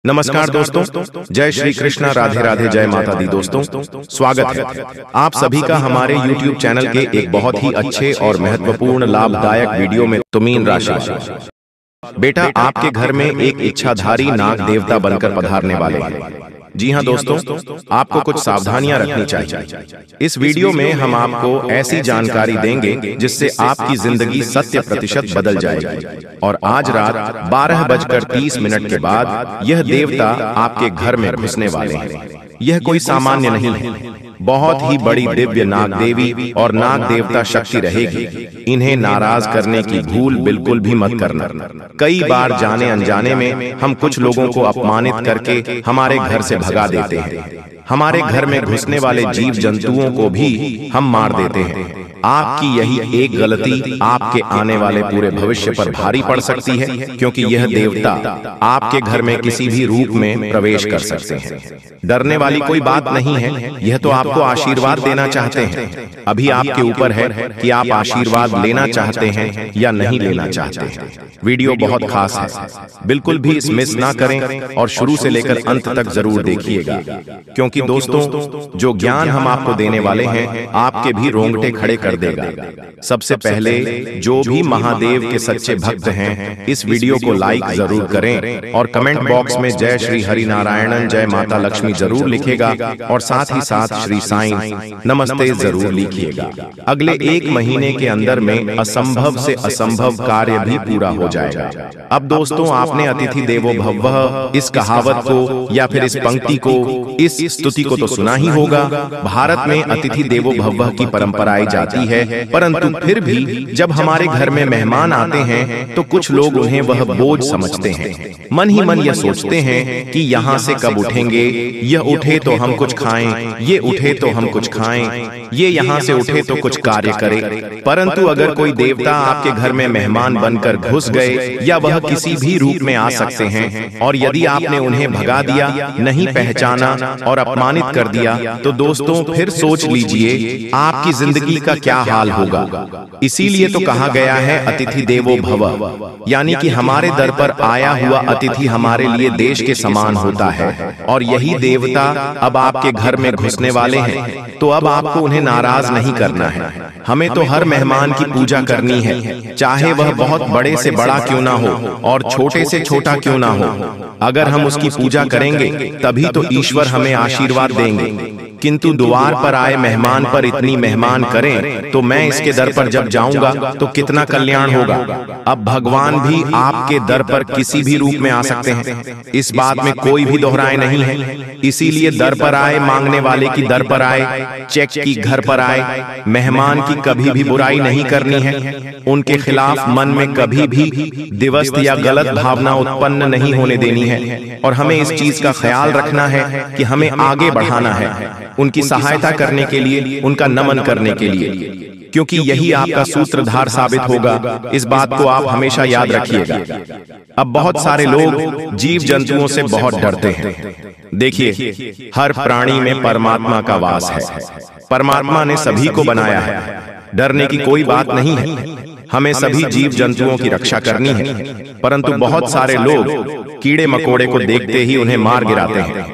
नमस्कार दोस्तों, जय श्री कृष्णा, राधे राधे, जय माता दी। दोस्तों स्वागत है आप सभी का हमारे YouTube चैनल के एक बहुत ही अच्छे और महत्वपूर्ण लाभदायक वीडियो में। तो मीन राशि बेटा आपके घर में एक इच्छाधारी नाग देवता बनकर पधारने वाले हैं। जी हाँ दोस्तों, आपको कुछ सावधानियां रखनी चाहिए। इस वीडियो में हम आपको ऐसी जानकारी देंगे जिससे आपकी जिंदगी 100% बदल जाएगी। और आज रात 12:30 के बाद यह देवता आपके घर में घुसने वाले हैं। यह कोई सामान्य नहीं है, बहुत ही बड़ी दिव्य नाग देवी और नाग देवता शक्ति रहेगी। इन्हें नाराज करने की भूल बिल्कुल भी मत करना। कई बार जाने अनजाने में हम कुछ लोगों को अपमानित करके हमारे घर से भगा देते हैं। हमारे घर में घुसने वाले जीव जंतुओं को भी हम मार देते हैं। आपकी यही एक गलती आपके आने वाले पूरे भविष्य पर भारी पड़ सकती है, क्योंकि यह देवता आपके घर में किसी भी रूप में प्रवेश कर सकते हैं। डरने वाली कोई बात नहीं है, यह तो आपको आशीर्वाद देना चाहते हैं। अभी आपके ऊपर है कि आप आशीर्वाद लेना चाहते हैं या नहीं लेना चाहते हैं। वीडियो बहुत खास है, बिल्कुल भी इस मिस ना करें और शुरू से लेकर अंत तक जरूर देखिएगा, क्योंकि दोस्तों जो ज्ञान हम आपको देने वाले हैं आपके भी रोंगटे खड़े कर देगा। सबसे पहले जो भी महादेव के सच्चे भक्त हैं इस वीडियो को लाइक जरूर करें और कमेंट बॉक्स में जय श्री हरि नारायणन, जय माता लक्ष्मी जरूर लिखेगा और साथ ही साथ श्री साईं नमस्ते जरूर लिखिएगा। अगले 1 महीने के अंदर में असंभव से असंभव कार्य भी पूरा हो जाएगा। अब दोस्तों आपने अतिथि देवो भवः इस कहावत को या फिर इस पंक्ति को, इस स्तुति को तो सुना ही होगा। भारत में अतिथि देवो भवः की परंपराएं जाती है, परंतु फिर भी जब हमारे घर में मेहमान आते हैं तो कुछ लोग उन्हें वह बोझ समझते हैं। मन ही मन यह सोचते हैं कि यहाँ से कब उठेंगे, यह उठे तो हम कुछ खाएं, ये उठे तो हम कुछ खाएं, ये यहाँ से उठे तो कुछ कार्य करे। परंतु अगर कोई देवता आपके घर में मेहमान बनकर घुस गए या वह किसी भी रूप में आ सकते हैं, और यदि आपने उन्हें भगा दिया, नहीं पहचाना और अपमानित कर दिया, तो दोस्तों फिर सोच लीजिए आपकी जिंदगी का क्या हाल होगा। इसीलिए तो कहा गया है अतिथि देवो भव, यानी कि हमारे दर पर आया हुआ अतिथि हमारे लिए देश के समान होता है। और यही देवता अब आपके घर में घुसने वाले हैं, तो अब आपको उन्हें नाराज नहीं करना है। हमें तो हर मेहमान की पूजा करनी है, चाहे वह बहुत बड़े से बड़ा क्यों ना हो और छोटे से छोटा क्यों ना हो। अगर हम उसकी पूजा करेंगे तभी तो ईश्वर हमें आशीर्वाद देंगे। किंतु द्वार पर आए मेहमान पर इतनी मेहमान करें तो मैं इसके दर पर जब जाऊंगा तो कितना कल्याण होगा। अब भगवान भी आपके दर पर किसी भी रूप में आ सकते हैं, इस बात में कोई भी दोहराए नहीं है। इसीलिए दर पर आए मांगने वाले की दर पर आए, चेक की घर पर आए। मेहमान की कभी भी बुराई नहीं करनी है, उनके खिलाफ मन में कभी भी दिवस्त या गलत भावना उत्पन्न नहीं होने देनी है। और हमें इस चीज का ख्याल रखना है कि हमें आगे बढ़ाना है, उनकी सहायता करने के लिए, उनका नमन करने के लिए, क्योंकि यही आपका सूत्रधार साबित होगा। इस बात को आप हमेशा याद रखिएगा। अब बहुत सारे लोग जीव जंतुओं से बहुत डरते हैं। देखिए, हर प्राणी में परमात्मा का वास है। परमात्मा ने सभी को बनाया है, डरने की कोई बात नहीं है। हमें सभी जीव जंतुओं की रक्षा करनी है, परंतु बहुत सारे लोग कीड़े मकोड़े को देखते ही उन्हें मार गिराते हैं।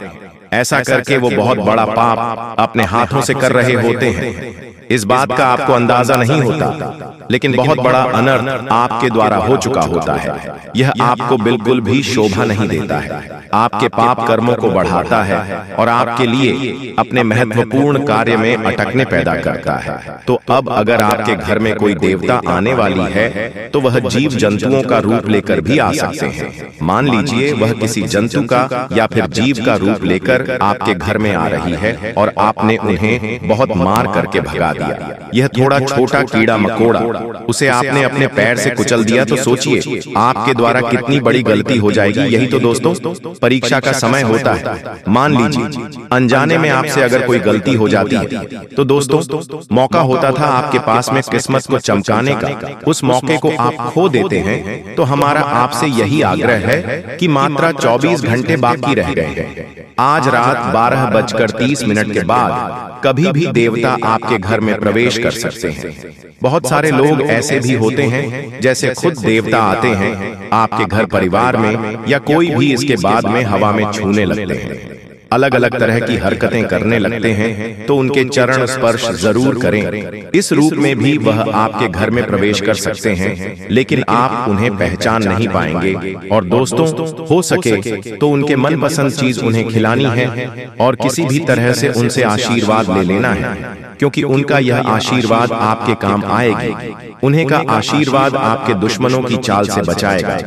ऐसा करके वो बहुत बड़ा पाप अपने हाथों से कर रहे होते हैं। इस बात का आपको अंदाजा नहीं होता, लेकिन बहुत बड़ा अनर्थ आपके द्वारा हो चुका होता है। यह आपको बिल्कुल भी शोभा नहीं देता है, आपके पाप कर्मों को बढ़ाता है और आपके लिए अपने महत्वपूर्ण कार्य में अटकने पैदा करता है। तो अब अगर आपके घर में कोई देवता आने वाली है तो वह जीव जंतुओं का रूप लेकर भी आ सकते हैं। मान लीजिए वह किसी जंतु का या फिर जीव का रूप लेकर आपके घर में आ रही है और आपने उन्हें बहुत मार करके भगा दिया। यह थोड़ा छोटा कीड़ा मकोड़ा, उसे आपने अपने पैर से कुचल दिया, तो सोचिए आपके द्वारा कितनी बड़ी गलती हो जाएगी। यही तो दोस्तों परीक्षा का समय होता है। मान लीजिए अनजाने में आपसे अगर कोई गलती हो जाती है तो दोस्तों मौका होता था आपके पास में किस्मत को चमकाने का, उस मौके को आप खो देते हैं। तो हमारा आपसे यही आग्रह है कि मात्र 24 घंटे बाकी रह गए हैं। आज रात 12:30 के बाद कभी भी देवता आपके घर में प्रवेश कर सकते हैं। बहुत सारे लोग ऐसे भी होते हैं जैसे खुद देवता आते हैं आपके घर परिवार में, या कोई भी इसके बाद में हवा में छूने लगते हैं, अलग अलग तरह की हरकतें करने लगते हैं, तो उनके चरण स्पर्श जरूर करें। इस रूप में भी वह आपके घर में प्रवेश कर सकते हैं, लेकिन आप उन्हें पहचान नहीं पाएंगे। और दोस्तों, हो सके तो उनके मनपसंद चीज उन्हें खिलानी है और किसी भी तरह से उनसे आशीर्वाद ले लेना है, क्योंकि उनका यह आशीर्वाद आपके काम आएगी। उन्हीं का आशीर्वाद आपके दुश्मनों की चाल से बचाएगा।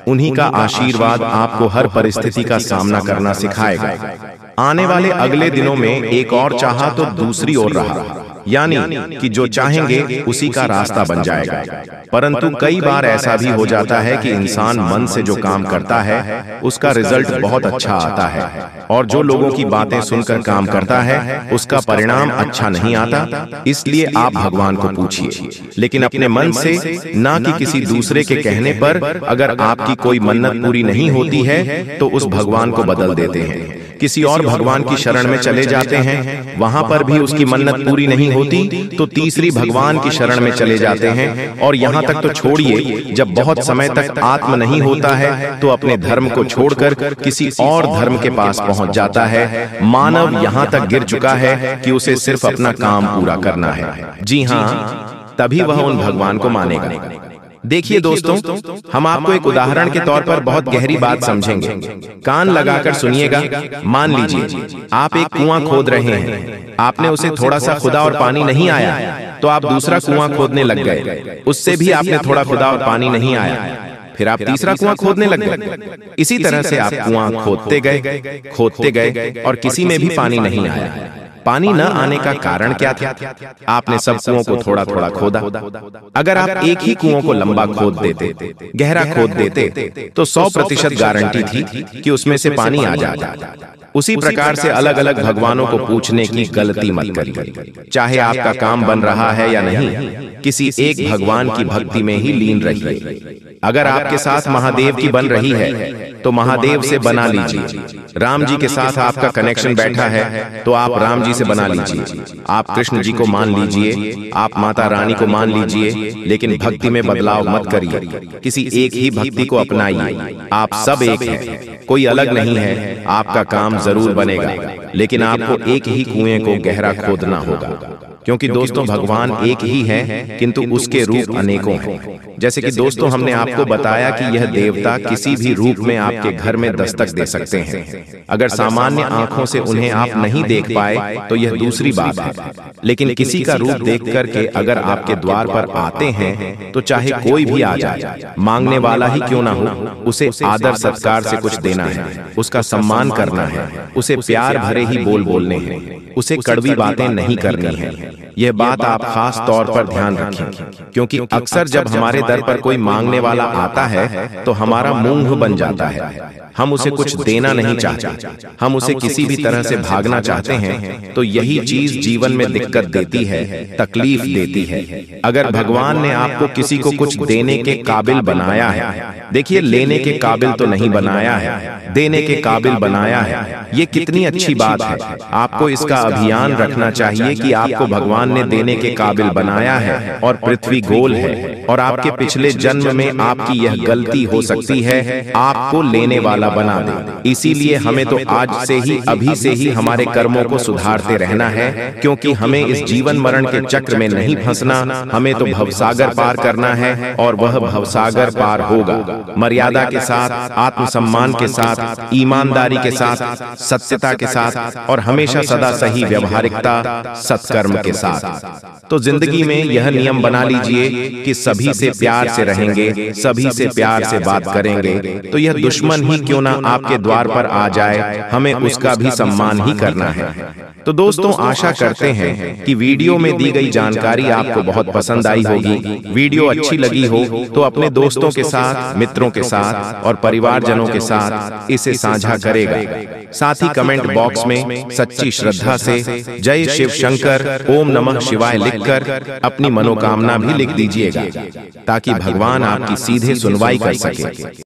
उन्हीं का आशीर्वाद आपको हर परिस्थिति का सामना करना सिखाएगा। आने वाले अगले दिनों में एक और चाहा तो दूसरी ओर रहा, यानी कि जो चाहेंगे उसी का रास्ता बन जाएगा। परंतु कई बार ऐसा भी हो जाता है कि इंसान मन से जो काम करता है उसका रिजल्ट बहुत अच्छा आता है, और जो लोगों की बातें सुनकर काम करता है उसका परिणाम अच्छा नहीं आता। इसलिए आप भगवान को पूछिए, लेकिन अपने मन से, ना कि किसी दूसरे के कहने पर। अगर आपकी कोई मन्नत पूरी नहीं होती है तो उस भगवान को बदल देते हैं, किसी और भगवान की शरण में चले जाते हैं। वहां पर भी उसकी मन्नत पूरी नहीं होती तो तीसरी भगवान की शरण में चले जाते हैं। और यहाँ तक तो छोड़िए, जब बहुत समय तक आत्म नहीं होता है तो अपने धर्म को छोड़कर किसी और धर्म के पास पहुंच जाता है। मानव यहाँ तक गिर चुका है कि उसे सिर्फ अपना काम पूरा करना है। जी हाँ, तभी वह उन भगवान को मानेगा। देखिए दोस्तों, हम आपको एक उदाहरण के तौर पर बहुत गहरी बात समझेंगे। कान लगाकर सुनिएगा। मान लीजिए आप एक कुआं खोद रहे हैं, आपने उसे थोड़ा सा खुदा और पानी नहीं आया तो आप दूसरा कुआं खोदने लग गए, उससे भी आपने थोड़ा खुदा और पानी नहीं आया, फिर आप तीसरा कुआं खोदने लग गए। इसी तरह से आप कुआं खोदते गए और किसी में भी पानी नहीं आया। पानी न आने का कारण क्या था? आपने सब कुओं को थोड़ा थोड़ा खोदा। अगर आप एक ही कुओं को लंबा खोद देते, गहरा खोद देते, तो 100% गारंटी थी कि उसमें से पानी आ जाता। उसी प्रकार से अलग अलग भगवानों को पूछने की गलती मत करिए। चाहे आपका काम बन रहा है या नहीं, किसी एक भगवान की भक्ति में ही लीन रहिए। अगर आपके साथ महादेव की बन रही है तो महादेव से बना लीजिए। राम जी के साथ आपका कनेक्शन बैठा है तो आप राम जी से बना लीजिए। आप कृष्ण जी को मान लीजिए, आप माता रानी को मान लीजिए, लेकिन भक्ति में बदलाव मत करिए। किसी एक ही भक्ति को अपनाइए। आप सब एक हैं, कोई अलग नहीं है। आपका काम जरूर बनेगा, लेकिन आपको एक ही कुएं को गहरा खोदना होगा, क्योंकि दोस्तों भगवान एक ही है, किंतु उसके रूप अनेकों हैं। जैसे कि दोस्तों हमने आपको बताया कि यह देवता किसी भी रूप में आपके घर में दस्तक दे सकते हैं। अगर सामान्य आंखों से उन्हें आप नहीं देख पाए तो यह दूसरी बात है, लेकिन किसी का रूप देख करके अगर आपके द्वार पर आते हैं तो चाहे कोई भी आ जाए, मांगने वाला ही क्यों ना हो, उसे आदर सत्कार से कुछ देना है, उसका सम्मान करना है, उसे प्यार भरे ही बोल बोलने हैं, उसे कड़वी बातें नहीं करनी है। यह बात आप खास तौर पर ध्यान रखें, क्योंकि अक्सर जब हमारे दर पर कोई मांगने वाला आता है तो हमारा मुंह बन जाता है। हम उसे कुछ देना नहीं चाहते, हम उसे किसी भी तरह से भागना चाहते हैं। तो यही चीज जीवन में दिक्कत देती है, तकलीफ देती है। अगर भगवान ने आपको किसी को कुछ देने के काबिल बनाया है, देखिए लेने के काबिल तो नहीं बनाया है, देने के काबिल बनाया है। ये कितनी अच्छी बात है। आपको इसका अभियान रखना चाहिए कि आपको भगवान ने देने के काबिल बनाया है और पृथ्वी गोल है, और आपके पिछले जन्म में आपकी यह गलती हो सकती है आपको लेने वाला बना दे। इसीलिए हमें तो आज से ही, अभी से ही हमारे कर्मों को सुधारते रहना है, क्योंकि हमें इस जीवन मरण के चक्र में नहीं फंसना। हमें तो भवसागर पार करना है, और वह भवसागर पार होगा मर्यादा के साथ, आत्मसम्मान के साथ, ईमानदारी के साथ, सत्यता के साथ, और हमेशा सदा सही व्यवहारिकता, सत्कर्म के साथ। तो जिंदगी में यह नियम बना लीजिए कि सभी से प्यार से रहेंगे, सभी से प्यार से बात करेंगे। तो यह दुश्मन ही क्यों ना आपके द्वार पर आ जाए, हमें उसका भी सम्मान ही करना है। तो दोस्तों आशा करते हैं कि वीडियो में दी गई जानकारी आपको बहुत पसंद आई होगी। वीडियो अच्छी लगी हो तो अपने दोस्तों के साथ, मित्रों के साथ और परिवारजनों के साथ इसे साझा करेगा। साथ ही कमेंट बॉक्स में सच्ची श्रद्धा से जय शिव शंकर, ओम नमः शिवाय लिखकर अपनी मनोकामना भी लिख दीजिएगा, ताकि भगवान आपकी सीधे सुनवाई कर सके।